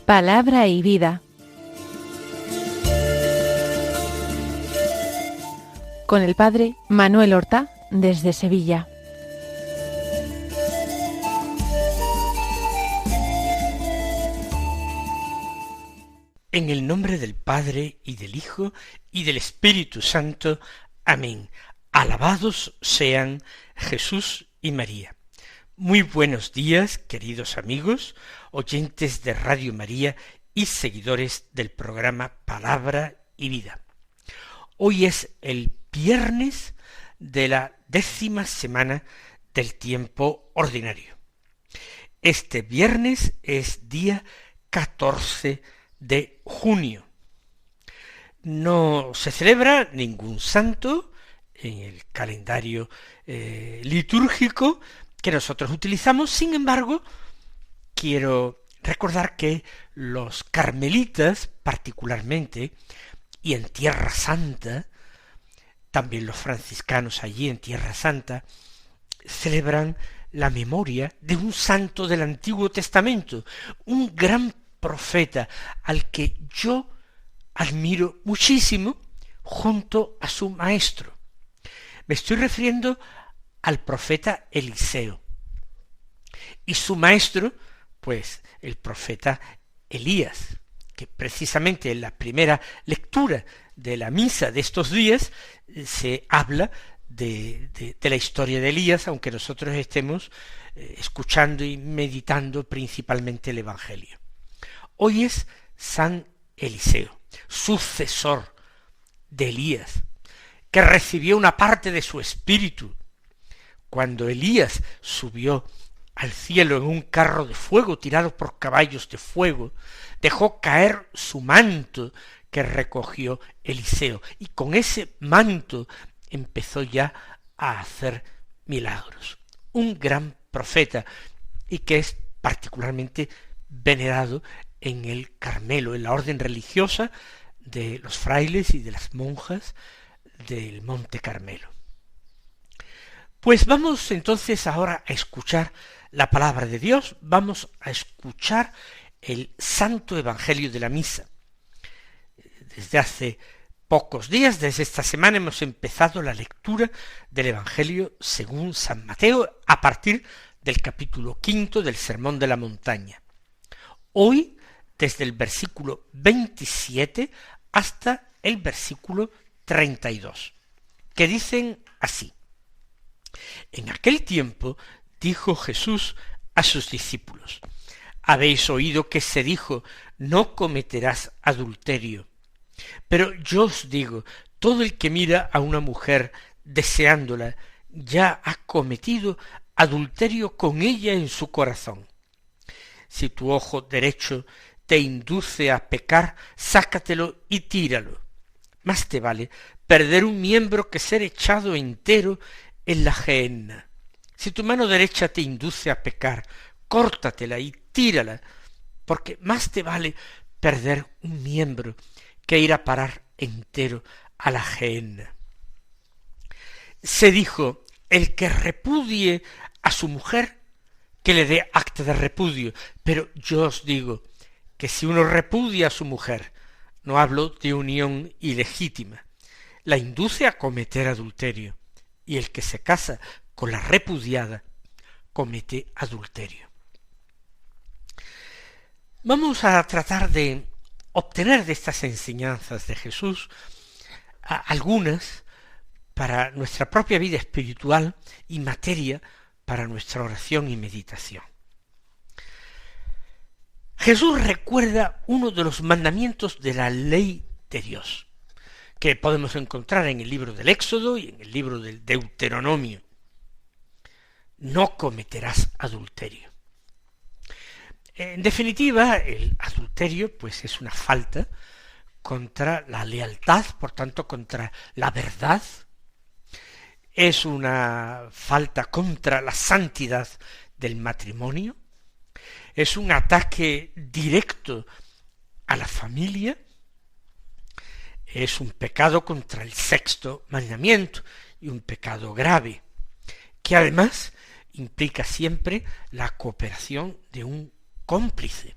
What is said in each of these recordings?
Palabra y vida. Con el padre Manuel Horta, desde Sevilla. En el nombre del Padre, y del Hijo, y del Espíritu Santo. Amén. Alabados sean Jesús y María. Muy buenos días, queridos amigos, oyentes de Radio María y seguidores del programa Palabra y Vida. Hoy es el viernes de la 10ª semana del tiempo ordinario. Este viernes es día 14 de junio. No se celebra ningún santo en el calendario litúrgico que nosotros utilizamos. Sin embargo, quiero recordar que los carmelitas, particularmente, y en Tierra Santa, también los franciscanos allí en Tierra Santa, celebran la memoria de un santo del Antiguo Testamento, un gran profeta al que yo admiro muchísimo junto a su maestro. Me estoy refiriendo al profeta Eliseo. Y su maestro, pues el profeta Elías, que precisamente en la primera lectura de la misa de estos días se habla de la historia de Elías, aunque nosotros estemos escuchando y meditando principalmente el Evangelio. Hoy es San Eliseo, sucesor de Elías, que recibió una parte de su espíritu cuando Elías subió al cielo en un carro de fuego tirado por caballos de fuego. Dejó caer su manto que recogió Eliseo, y con ese manto empezó ya a hacer milagros. Un gran profeta, y que es particularmente venerado en el Carmelo, en la orden religiosa de los frailes y de las monjas del Monte Carmelo. Pues vamos entonces ahora a escuchar la palabra de Dios, vamos a escuchar el Santo Evangelio de la Misa. Desde hace pocos días, desde esta semana, hemos empezado la lectura del Evangelio según San Mateo a partir del capítulo 5 del Sermón de la Montaña. Hoy, desde el versículo 27 hasta el versículo 32, que dicen así: En aquel tiempo dijo Jesús a sus discípulos: Habéis oído que se dijo, no cometerás adulterio. Pero yo os digo, todo el que mira a una mujer deseándola, ya ha cometido adulterio con ella en su corazón. Si tu ojo derecho te induce a pecar, sácatelo y tíralo. Más te vale perder un miembro que ser echado entero en la gehenna. Si tu mano derecha te induce a pecar, córtatela y tírala, porque más te vale perder un miembro que ir a parar entero a la gehenna. Se dijo, el que repudie a su mujer, que le dé acta de repudio. Pero yo os digo que si uno repudia a su mujer, no hablo de unión ilegítima, la induce a cometer adulterio, y el que se casa con la repudiada comete adulterio. Vamos a tratar de obtener de estas enseñanzas de Jesús algunas para nuestra propia vida espiritual y materia para nuestra oración y meditación. Jesús recuerda uno de los mandamientos de la ley de Dios, que podemos encontrar en el libro del Éxodo y en el libro del Deuteronomio. No cometerás adulterio. En definitiva, el adulterio pues es una falta contra la lealtad, por tanto contra la verdad, es una falta contra la santidad del matrimonio, es un ataque directo a la familia, es un pecado contra el sexto mandamiento y un pecado grave, que además implica siempre la cooperación de un cómplice.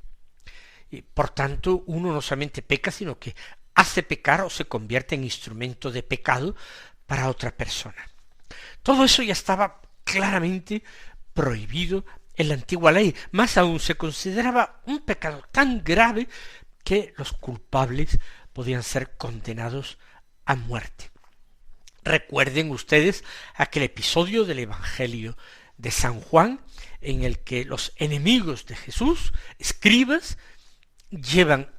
Y por tanto, uno no solamente peca, sino que hace pecar o se convierte en instrumento de pecado para otra persona. Todo eso ya estaba claramente prohibido en la antigua ley. Más aún, se consideraba un pecado tan grave que los culpables podían ser condenados a muerte. Recuerden ustedes aquel episodio del Evangelio de San Juan, en el que los enemigos de Jesús, escribas, llevan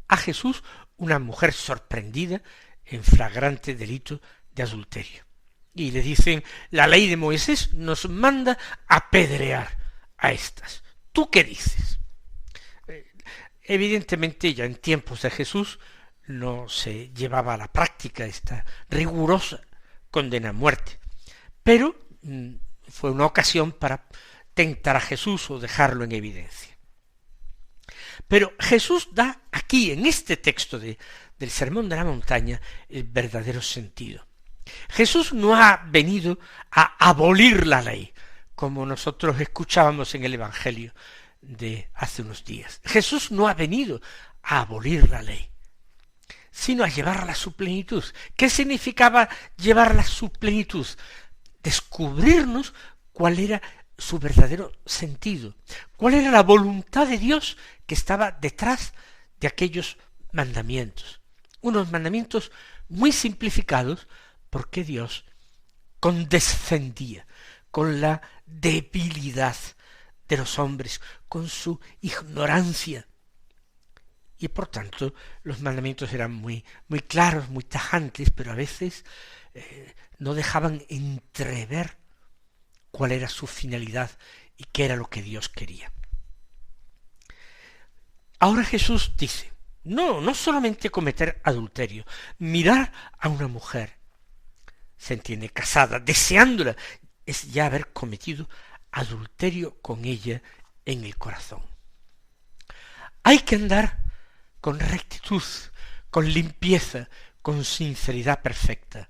a Jesús una mujer sorprendida en flagrante delito de adulterio. Y le dicen, la ley de Moisés nos manda apedrear a estas. ¿Tú qué dices? Evidentemente ya en tiempos de Jesús no se llevaba a la práctica esta rigurosa condena a muerte, pero fue una ocasión para tentar a Jesús o dejarlo en evidencia. Pero Jesús da aquí, en este texto del Sermón de la Montaña, el verdadero sentido. Jesús no ha venido a abolir la ley, como nosotros escuchábamos en el Evangelio de hace unos días. Jesús no ha venido a abolir la ley, sino a llevarla a su plenitud. ¿Qué significaba llevarla a su plenitud? Descubrirnos cuál era su verdadero sentido, cuál era la voluntad de Dios que estaba detrás de aquellos mandamientos. Unos mandamientos muy simplificados, porque Dios condescendía con la debilidad de los hombres, con su ignorancia. Y por tanto los mandamientos eran muy claros, muy tajantes, pero a veces no dejaban entrever cuál era su finalidad y qué era lo que Dios quería. Ahora Jesús dice, no solamente cometer adulterio, mirar a una mujer, se entiende, casada, deseándola, es ya haber cometido adulterio con ella en el corazón. Hay que andar con rectitud, con limpieza, con sinceridad perfecta.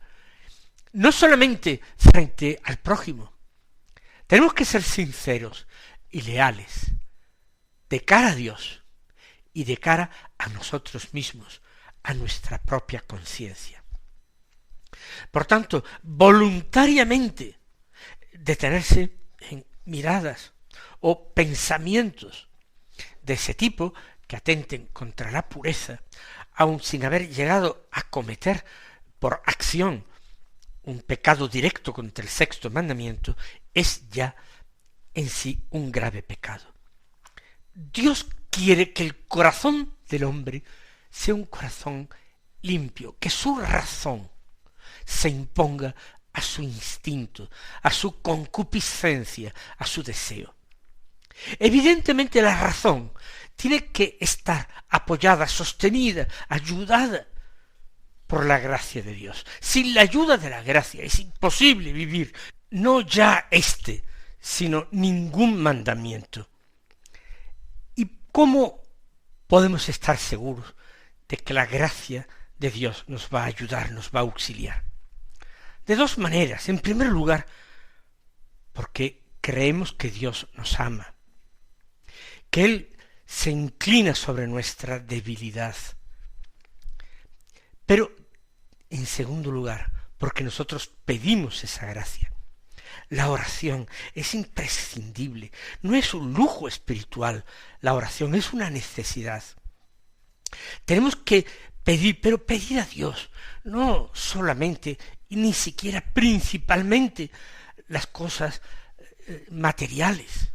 No solamente frente al prójimo. Tenemos que ser sinceros y leales de cara a Dios y de cara a nosotros mismos, a nuestra propia conciencia. Por tanto, voluntariamente detenerse en miradas o pensamientos de ese tipo que atenten contra la pureza, aun sin haber llegado a cometer por acción un pecado directo contra el sexto mandamiento, es ya en sí un grave pecado. Dios quiere que el corazón del hombre sea un corazón limpio, que su razón se imponga a su instinto, a su concupiscencia, a su deseo. Evidentemente la razón tiene que estar apoyada, sostenida, ayudada por la gracia de Dios. Sin la ayuda de la gracia es imposible vivir, no ya sino ningún mandamiento. ¿Y cómo podemos estar seguros de que la gracia de Dios nos va a ayudar, nos va a auxiliar? De dos maneras. En primer lugar, porque creemos que Dios nos ama, que Él se inclina sobre nuestra debilidad. Pero, en segundo lugar, porque nosotros pedimos esa gracia. La oración es imprescindible, no es un lujo espiritual, la oración es una necesidad. Tenemos que pedir, pero pedir a Dios, no solamente y ni siquiera principalmente las cosas materiales.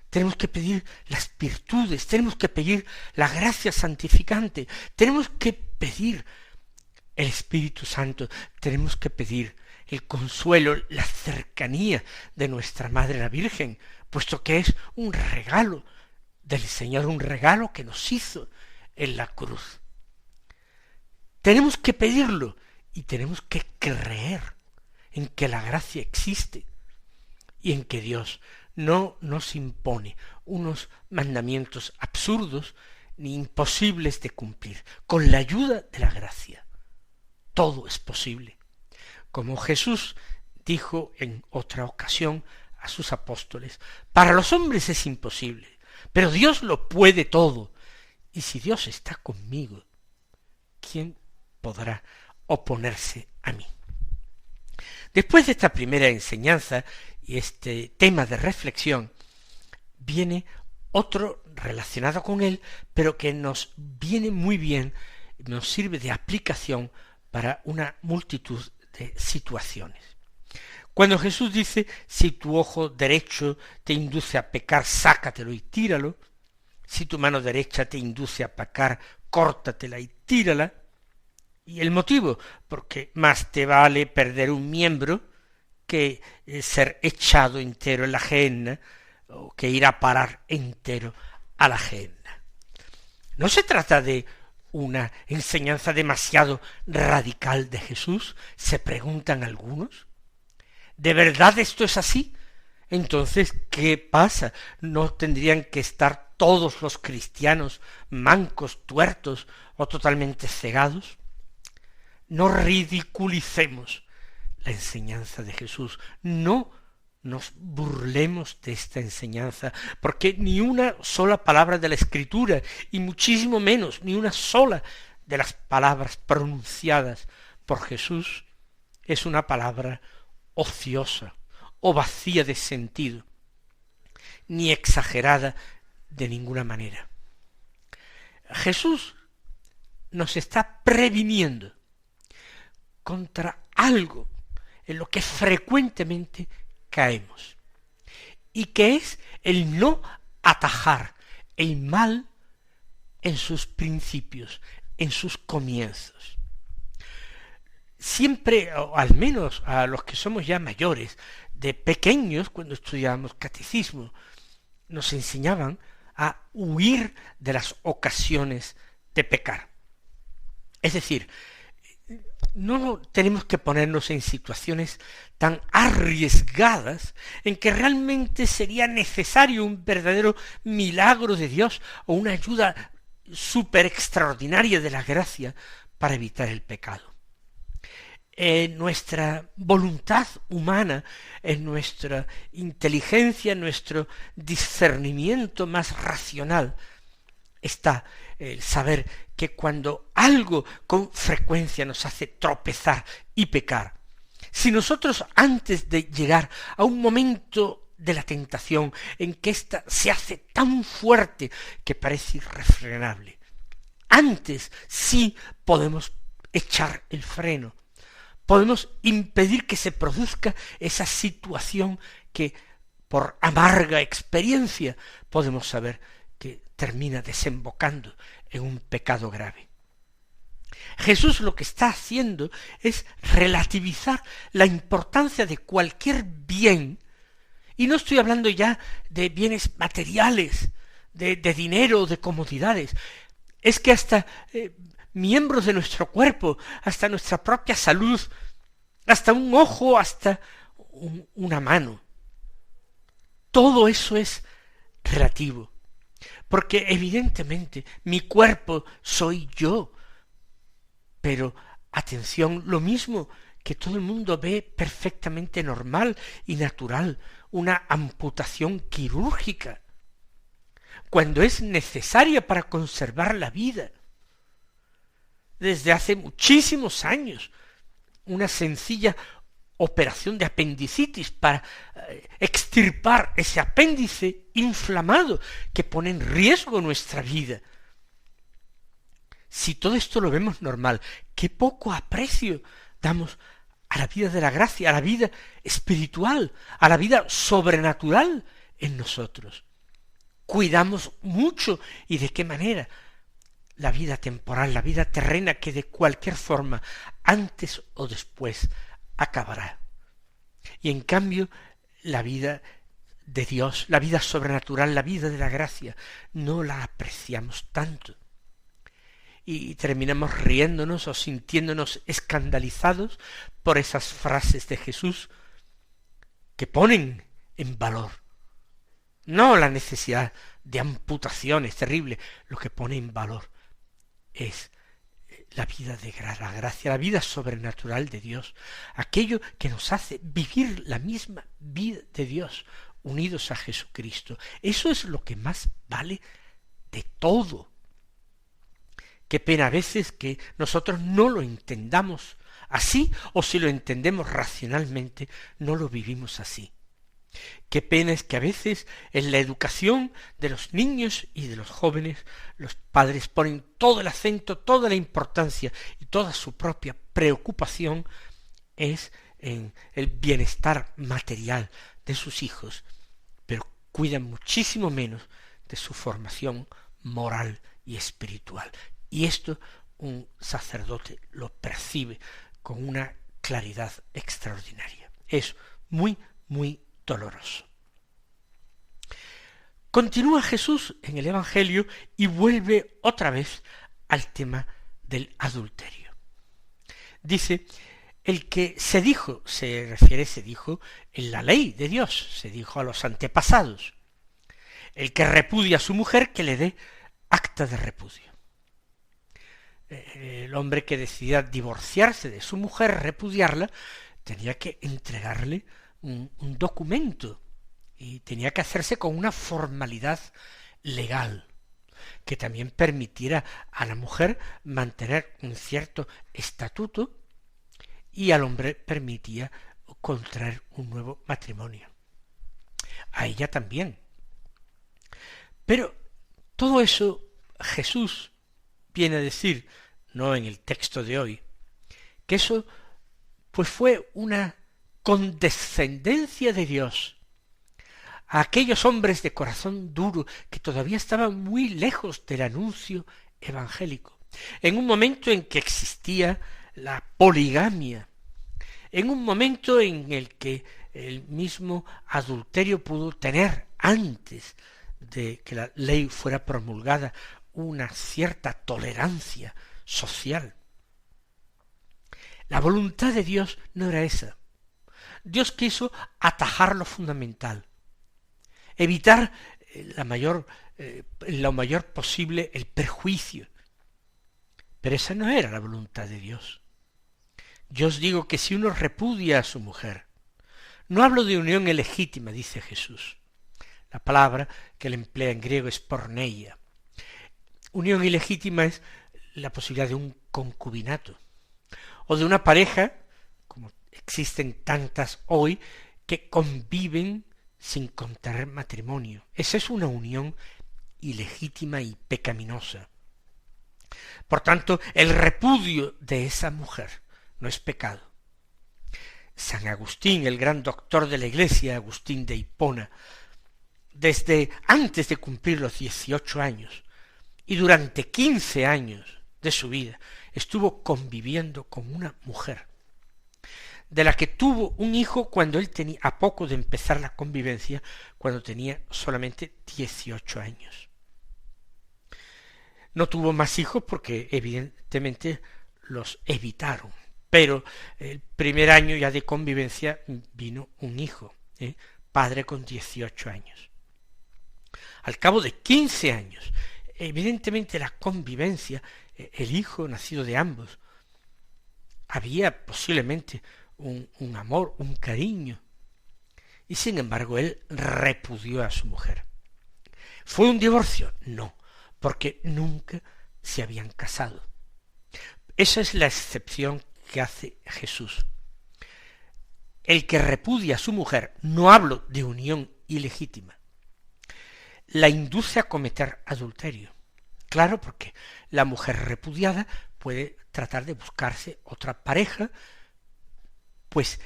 Tenemos que pedir las virtudes, tenemos que pedir la gracia santificante, tenemos que pedir el Espíritu Santo, tenemos que pedir el consuelo, la cercanía de nuestra Madre la Virgen, puesto que es un regalo del Señor, un regalo que nos hizo en la cruz. Tenemos que pedirlo y tenemos que creer en que la gracia existe y en que Dios no nos impone unos mandamientos absurdos ni imposibles de cumplir. Con la ayuda de la gracia todo es posible. Como Jesús dijo en otra ocasión a sus apóstoles, para los hombres es imposible, pero Dios lo puede todo, Y si Dios está conmigo, ¿quién podrá oponerse a mí? Después de esta primera enseñanza y este tema de reflexión, viene otro relacionado con él, pero que nos viene muy bien, nos sirve de aplicación para una multitud de situaciones. Cuando Jesús dice, si tu ojo derecho te induce a pecar, sácatelo y tíralo, si tu mano derecha te induce a pecar, córtatela y tírala, y el motivo, porque más te vale perder un miembro que ser echado entero en la gehenna, o que ir a parar entero a la gehenna. No se trata de una enseñanza demasiado radical de Jesús, se preguntan algunos. ¿De verdad esto es así? Entonces, ¿qué pasa? ¿No tendrían que estar todos los cristianos mancos, tuertos o totalmente cegados? No ridiculicemos la enseñanza de Jesús, no nos burlemos de esta enseñanza, porque ni una sola palabra de la Escritura, y muchísimo menos ni una sola de las palabras pronunciadas por Jesús es una palabra ociosa o vacía de sentido, ni exagerada de ninguna manera. Jesús nos está previniendo contra algo en lo que frecuentemente caemos, y que es el no atajar el mal en sus principios, en sus comienzos. Siempre, o al menos a los que somos ya mayores, de pequeños, cuando estudiábamos catecismo, nos enseñaban a huir de las ocasiones de pecar. Es decir, no tenemos que ponernos en situaciones tan arriesgadas en que realmente sería necesario un verdadero milagro de Dios o una ayuda súper extraordinaria de la gracia para evitar el pecado. En nuestra voluntad humana, en nuestra inteligencia, en nuestro discernimiento más racional, está el saber que cuando algo con frecuencia nos hace tropezar y pecar, si nosotros antes de llegar a un momento de la tentación en que ésta se hace tan fuerte que parece irrefrenable, antes sí podemos echar el freno, podemos impedir que se produzca esa situación que por amarga experiencia podemos saber que termina desembocando en un pecado grave. Jesús lo que está haciendo es relativizar la importancia de cualquier bien, y no estoy hablando ya de bienes materiales, de dinero, de comodidades, es que hasta miembros de nuestro cuerpo, hasta nuestra propia salud, hasta un ojo, hasta una mano, todo eso es relativo. Porque evidentemente mi cuerpo soy yo, pero atención, lo mismo que todo el mundo ve perfectamente normal y natural, una amputación quirúrgica, cuando es necesaria para conservar la vida. Desde hace muchísimos años, una sencilla operación de apendicitis para extirpar ese apéndice inflamado que pone en riesgo nuestra vida. Si todo esto lo vemos normal, qué poco aprecio damos a la vida de la gracia, a la vida espiritual, a la vida sobrenatural en nosotros. Cuidamos mucho, y de qué manera, la vida temporal, la vida terrena, que de cualquier forma, antes o después, acabará. Y en cambio, la vida de Dios, la vida sobrenatural, la vida de la gracia, no la apreciamos tanto. Y terminamos riéndonos o sintiéndonos escandalizados por esas frases de Jesús que ponen en valor no la necesidad de amputaciones terribles, lo que pone en valor es la vida de la gracia, la vida sobrenatural de Dios, aquello que nos hace vivir la misma vida de Dios, unidos a Jesucristo. Eso es lo que más vale de todo. Qué pena a veces que nosotros no lo entendamos así, o si lo entendemos racionalmente, no lo vivimos así. Qué pena es que a veces en la educación de los niños y de los jóvenes los padres ponen todo el acento, toda la importancia y toda su propia preocupación es en el bienestar material de sus hijos, pero cuidan muchísimo menos de su formación moral y espiritual. Y esto un sacerdote lo percibe con una claridad extraordinaria. Es muy, muy doloroso. Continúa Jesús en el Evangelio y vuelve otra vez al tema del adulterio. Dice, el que se dijo en la ley de Dios, se dijo a los antepasados, el que repudia a su mujer que le dé acta de repudio. El hombre que decida divorciarse de su mujer, repudiarla, tenía que entregarle un documento y tenía que hacerse con una formalidad legal que también permitiera a la mujer mantener un cierto estatuto y al hombre permitía contraer un nuevo matrimonio. A ella también. Pero todo eso Jesús viene a decir, no en el texto de hoy, que eso pues fue una condescendencia de Dios a aquellos hombres de corazón duro que todavía estaban muy lejos del anuncio evangélico, en un momento en que existía la poligamia, en un momento en el que el mismo adulterio pudo tener, antes de que la ley fuera promulgada, una cierta tolerancia social. La voluntad de Dios no era esa. Dios quiso atajar lo fundamental, evitar lo mayor posible el perjuicio. Pero esa no era la voluntad de Dios. Yo os digo que si uno repudia a su mujer, no hablo de unión ilegítima, dice Jesús. La palabra que él emplea en griego es porneia. Unión ilegítima es la posibilidad de un concubinato, o de una pareja, como existen tantas hoy, que conviven sin contraer matrimonio. Esa es una unión ilegítima y pecaminosa. Por tanto, el repudio de esa mujer no es pecado. San Agustín, el gran doctor de la Iglesia, Agustín de Hipona, desde antes de cumplir los 18 años y durante 15 años de su vida, estuvo conviviendo con una mujer, de la que tuvo un hijo cuando él tenía, a poco de empezar la convivencia, cuando tenía solamente 18 años. No tuvo más hijos porque evidentemente los evitaron, pero el primer año ya de convivencia vino un hijo, padre con 18 años. Al cabo de 15 años, evidentemente la convivencia, el hijo nacido de ambos, había posiblemente un amor, un cariño, y sin embargo él repudió a su mujer. ¿Fue un divorcio? No, porque nunca se habían casado. Esa es la excepción que hace Jesús. El que repudia a su mujer, no hablo de unión ilegítima, la induce a cometer adulterio. Claro, porque la mujer repudiada puede tratar de buscarse otra pareja. Pues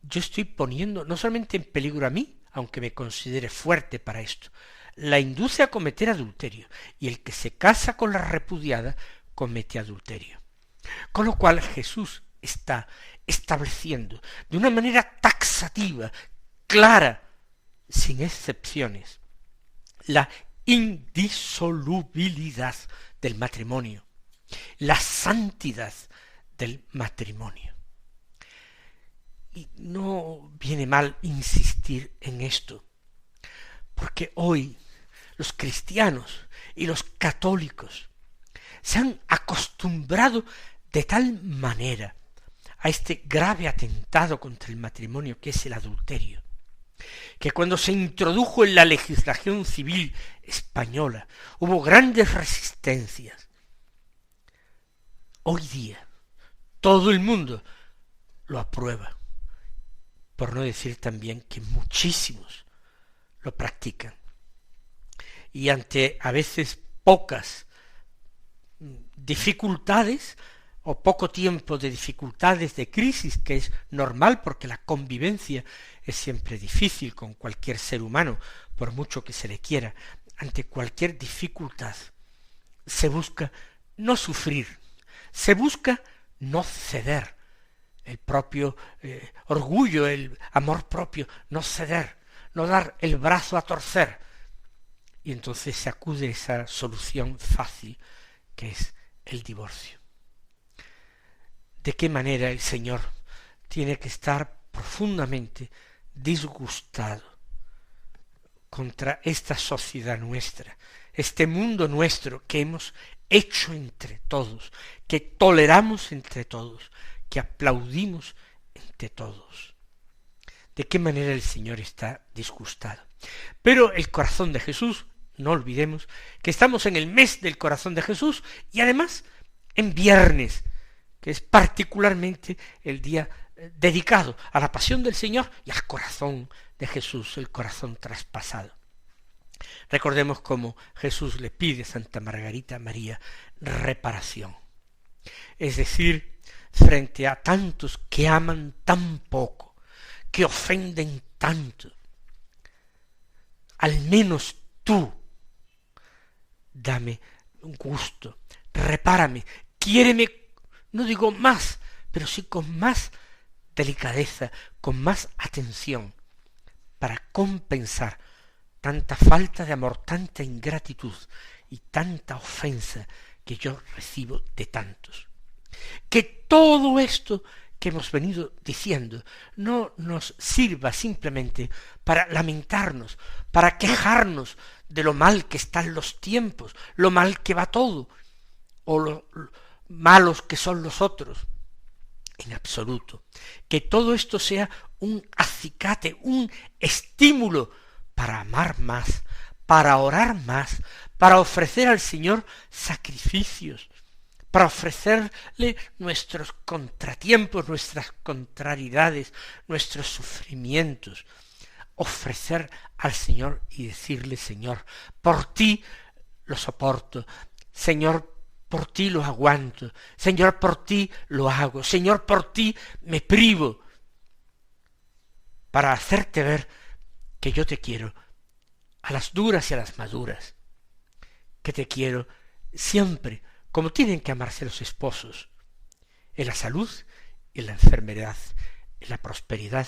yo estoy poniendo no solamente en peligro a mí, aunque me considere fuerte para esto, la induce a cometer adulterio, y el que se casa con la repudiada comete adulterio. Con lo cual Jesús está estableciendo de una manera taxativa, clara, sin excepciones, la indisolubilidad del matrimonio, la santidad del matrimonio. Y no viene mal insistir en esto, porque hoy los cristianos y los católicos se han acostumbrado de tal manera a este grave atentado contra el matrimonio que es el adulterio, que cuando se introdujo en la legislación civil española hubo grandes resistencias hoy día todo el mundo lo aprueba, por no decir también que muchísimos lo practican. Y ante a veces pocas dificultades o poco tiempo de dificultades, de crisis, que es normal porque la convivencia es siempre difícil con cualquier ser humano, por mucho que se le quiera, ante cualquier dificultad se busca no sufrir, se busca no ceder, el propio orgullo, el amor propio, no ceder, no dar el brazo a torcer, y entonces se acude a esa solución fácil que es el divorcio. ¿De qué manera el Señor tiene que estar profundamente disgustado contra esta sociedad nuestra, este mundo nuestro que hemos hecho entre todos, que toleramos entre todos, que aplaudimos entre todos? ¿De qué manera el Señor está disgustado? Pero el corazón de Jesús, no olvidemos que estamos en el mes del corazón de Jesús y además en viernes, que es particularmente el día dedicado a la pasión del Señor y al corazón de Jesús, el corazón traspasado. Recordemos cómo Jesús le pide a Santa Margarita María reparación. Es decir, frente a tantos que aman tan poco, que ofenden tanto, al menos tú, dame un gusto, repárame, quiéreme, no digo más, pero sí con más delicadeza, con más atención, para compensar tanta falta de amor, tanta ingratitud y tanta ofensa que yo recibo de tantos. Que todo esto que hemos venido diciendo no nos sirva simplemente para lamentarnos, para quejarnos de lo mal que están los tiempos, lo mal que va todo, o lo malos que son los otros. En absoluto. Que todo esto sea un acicate, un estímulo para amar más, para orar más, para ofrecer al Señor sacrificios, para ofrecerle nuestros contratiempos, nuestras contrariedades, nuestros sufrimientos, ofrecer al Señor y decirle: Señor, por ti lo soporto, Señor, por ti lo aguanto, Señor, por ti lo hago, Señor, por ti me privo, para hacerte ver que yo te quiero a las duras y a las maduras, que te quiero siempre, como tienen que amarse los esposos, en la salud y en la enfermedad, en la prosperidad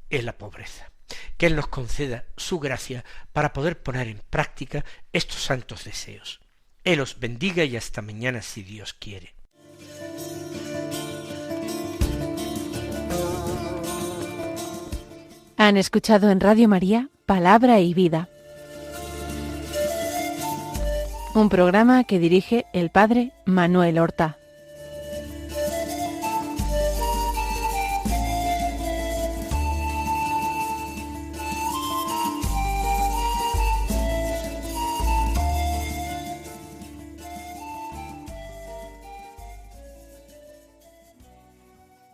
y en la pobreza. Que Él nos conceda su gracia para poder poner en práctica estos santos deseos. Él os bendiga y hasta mañana si Dios quiere. Han escuchado en Radio María Palabra y Vida, un programa que dirige el Padre Manuel Horta.